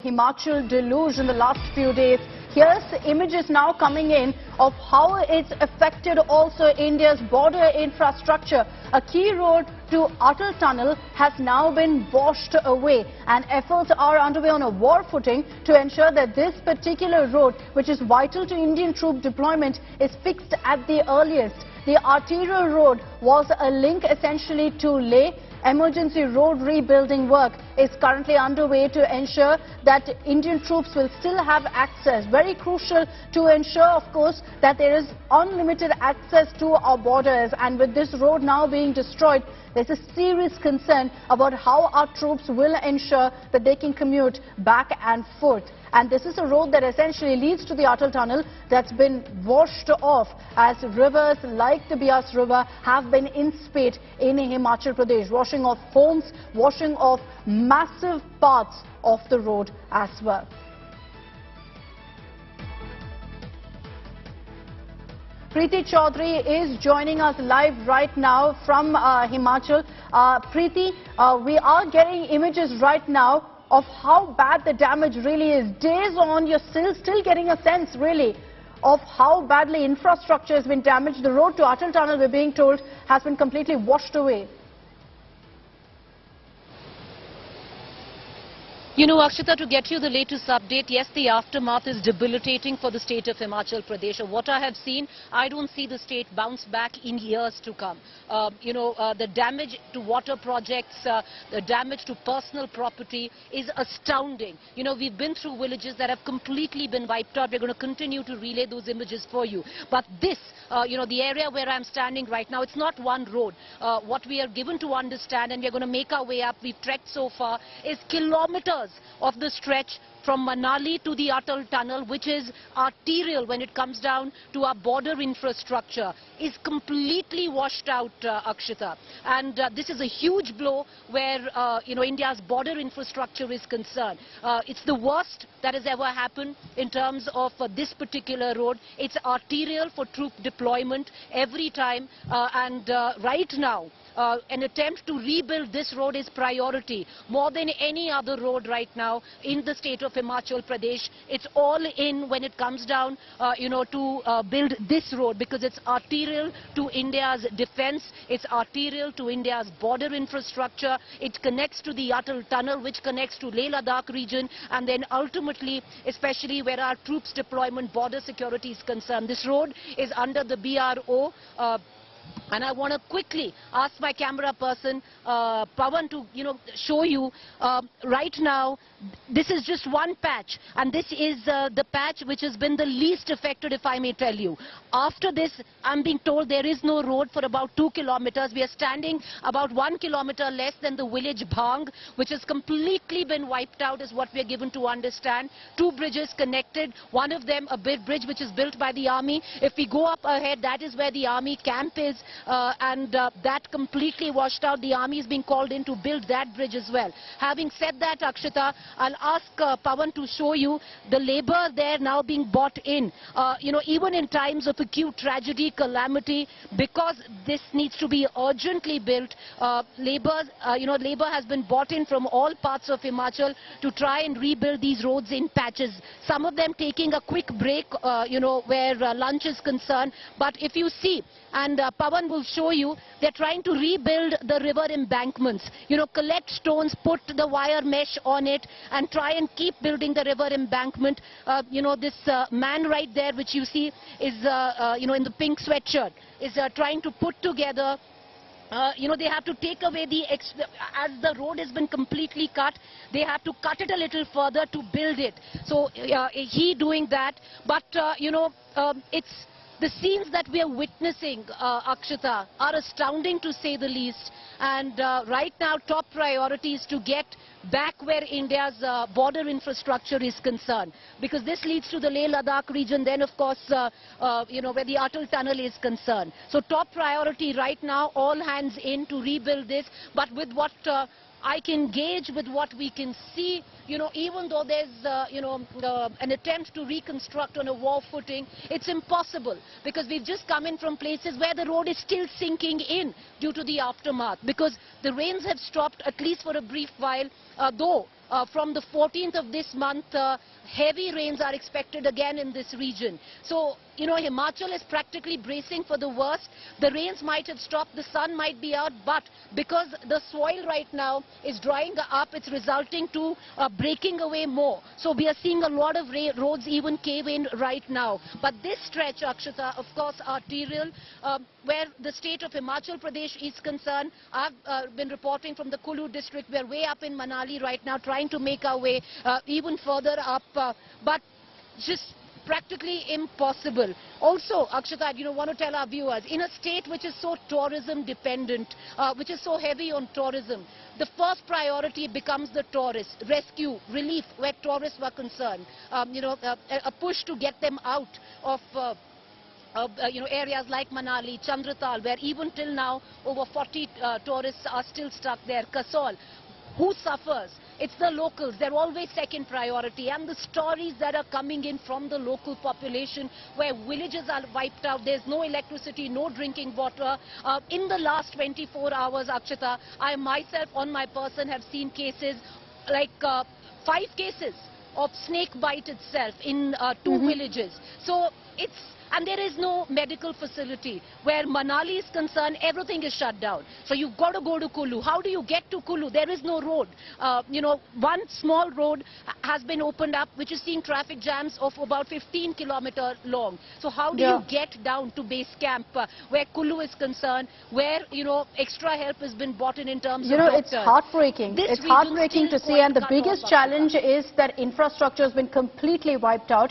Himachal deluge in the last few days. Here's images now coming in of how it's affected also India's border infrastructure. A key road to Atal tunnel has now been washed away, and efforts are underway on a war footing to ensure that this particular road, which is vital to Indian troop deployment, is fixed at the earliest. The arterial road was a link essentially to Leh. Emergency road rebuilding work is currently underway to ensure that Indian troops will still have access. Very crucial to ensure, of course, that there is unlimited access to our borders. And with this road now being destroyed, there's a serious concern about how our troops will ensure that they can commute back and forth. And this is a road that essentially leads to the Atal tunnel that's been washed off as rivers like the Bias River have been in spate in Himachal Pradesh, washing off homes, washing off massive parts of the road as well. Preeti Chaudhary is joining us live right now from Himachal. Preeti, we are getting images right now of how bad the damage really is. Days on, you're still getting a sense really of how badly infrastructure has been damaged. The road to Atal tunnel, we're being told, has been completely washed away. You know, Akshita, to get you the latest update, yes, the aftermath is debilitating for the state of Himachal Pradesh. What I have seen, I don't see the state bounce back in years to come. The damage to water projects, the damage to personal property is astounding. You know, we've been through villages that have completely been wiped out. We're going to continue to relay those images for you. But this, the area where I'm standing right now, it's not one road. What we are given to understand, and we're going to make our way up, we've trekked so far, is kilometers of the stretch from Manali to the Atal tunnel, which is arterial when it comes down to our border infrastructure, is completely washed out, Akshita. And this is a huge blow where, India's border infrastructure is concerned. It's the worst that has ever happened in terms of this particular road. It's arterial for troop deployment every time. Right now, an attempt to rebuild this road is priority, more than any other road right now in the state of Himachal Pradesh. It's all in when it comes down, to build this road, because it's arterial to India's defense, it's arterial to India's border infrastructure, it connects to the Atal tunnel, which connects to Leh Ladakh region, and then ultimately, especially where our troops deployment border security is concerned. This road is under the BRO. And I want to quickly ask my camera person, Pawan, to show you right now. This is just one patch, and this is the patch which has been the least affected, if I may tell you. After this, I'm being told there is no road for about 2 kilometers. We are standing about 1 kilometer less than the village Bhang, which has completely been wiped out, is what we are given to understand. 2 bridges connected, one of them a big bridge which is built by the army. If we go up ahead, that is where the army camp is. That completely washed out. The army is being called in to build that bridge as well. Having said that, Akshita, I'll ask Pawan to show you the labor there now being bought in. Even in times of acute tragedy, calamity, because this needs to be urgently built, labor has been bought in from all parts of Himachal to try and rebuild these roads in patches. Some of them taking a quick break, where lunch is concerned. But if you see, and Pawan will show you, they're trying to rebuild the river embankments. Collect stones, put the wire mesh on it, and try and keep building the river embankment. This man right there, which you see is, in the pink sweatshirt, is trying to put together. They have to take away as the road has been completely cut, they have to cut it a little further to build it. So he doing that, but it's the scenes that we are witnessing, Akshita, are astounding to say the least. And right now, top priority is to get back where India's border infrastructure is concerned. Because this leads to the Leh Ladakh region, then of course, where the Atal tunnel is concerned. So top priority right now, all hands in to rebuild this. But with what I can gauge, with what we can see, even though there's, an attempt to reconstruct on a war footing, it's impossible, because we've just come in from places where the road is still sinking in due to the aftermath, because the rains have stopped, at least for a brief while, though from the 14th of this month, heavy rains are expected again in this region. So, you know, Himachal is practically bracing for the worst. The rains might have stopped, the sun might be out, but because the soil right now is drying up, it's resulting to breaking away more. So we are seeing a lot of roads even cave in right now. But this stretch, Akshata, of course, arterial, where the state of Himachal Pradesh is concerned. I've been reporting from the Kullu district. We're way up in Manali right now, trying to make our way even further up, but just practically impossible. Also, Akshata, you know, want to tell our viewers, in a state which is so tourism dependent, which is so heavy on tourism, the first priority becomes the tourists, rescue, relief, where tourists were concerned. You know, a push to get them out of you know, areas like Manali, Chandratal, where even till now over 40 tourists are still stuck there. Kasol. Who suffers? It's the locals. They're always second priority. And the stories that are coming in from the local population, where villages are wiped out, there's no electricity, no drinking water. In the last 24 hours, Akshata, I myself on my person have seen cases like 5 cases of snake bite itself in 2 villages. So it's, and there is no medical facility. Where Manali is concerned, everything is shut down. So you've got to go to Kullu. How do you get to Kullu? There is no road. You know, one small road has been opened up, which is seeing traffic jams of about 15 kilometers long. So how do you get down to base camp where Kullu is concerned, where, you know, extra help has been brought in terms of doctors? It's heartbreaking. It's heartbreaking to see, and the biggest challenge is that infrastructure has been completely wiped out.